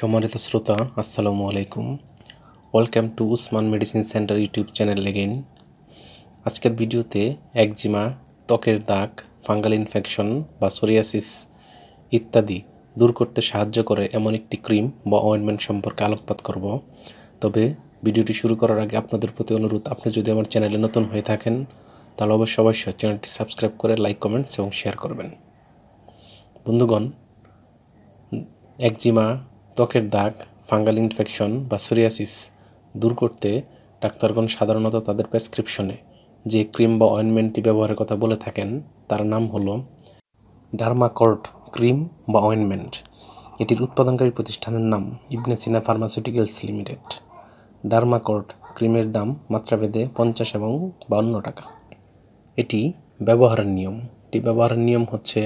সম্মানিত শ্রোতা, আসসালামু আলাইকুম। Welcome to Usman medicine center YouTube channel again. আজকের ভিডিওতে একজিমা, ত্বকের দাগ, ফাঙ্গাল ইনফেকশন বা সোরিয়াসিস ইত্যাদি দূর করতে সাহায্য করে এমন একটি ক্রিম বা অয়েন্টমেন্ট সম্পর্কে আলোকপাত করব। তবে ভিডিওটি শুরু করার আগে আপনাদের প্রতি অনুরোধ, আপনি যদি আমার চ্যানেলে নতুন হয়ে থাকেন তাহলে অবশ্যই চ্যানেলটি সাবস্ক্রাইব করে লাইক, কমেন্টস এবং শেয়ার করবেন। বন্ধুগণ, একজিমা, ত্বকের দাগ, ফাঙ্গাল ইনফেকশন বা সোরিয়াসিস দূর করতে ডাক্তারগণ সাধারণত তাদের প্রেসক্রিপশনে যে ক্রিম বা অয়েন্টমেন্টটি ব্যবহারের কথা বলে থাকেন তার নাম হলো ডার্মাকর্ট ক্রিম বা অয়েন্টমেন্ট। এটির উৎপাদনকারী প্রতিষ্ঠানের নাম ইবনে সিনা ফার্মাসিউটিক্যালস লিমিটেড। ডার্মাকর্ট ক্রিমের দাম মাত্রাভেদে 50 এবং 52 টাকা। এটি ব্যবহারের নিয়ম হচ্ছে,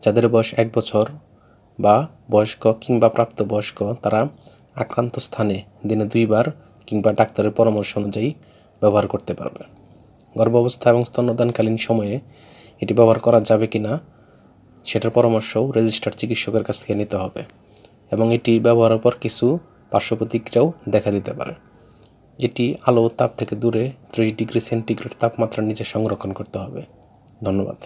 যাদের বয়স 1 বছর বা বয়স্ক কিংবা প্রাপ্তবয়স্ক তারা আক্রান্ত স্থানে দিনে 2 বার কিংবা ডাক্তারের পরামর্শ অনুযায়ী ব্যবহার করতে পারবে। গর্ভাবস্থা এবং স্তন্যদানকালীন সময়ে এটি ব্যবহার করা যাবে কিনা সেটার পরামর্শও রেজিস্টার্ড চিকিৎসকের কাছ থেকে নিতে হবে এবং এটি ব্যবহারের পর কিছু পার্শ্ব প্রতিক্রিয়াও দেখা দিতে পারে। এটি আলো ও তাপ থেকে দূরে 30 ডিগ্রি সেন্টিগ্রেড তাপমাত্রার নিচে সংরক্ষণ করতে হবে। ধন্যবাদ।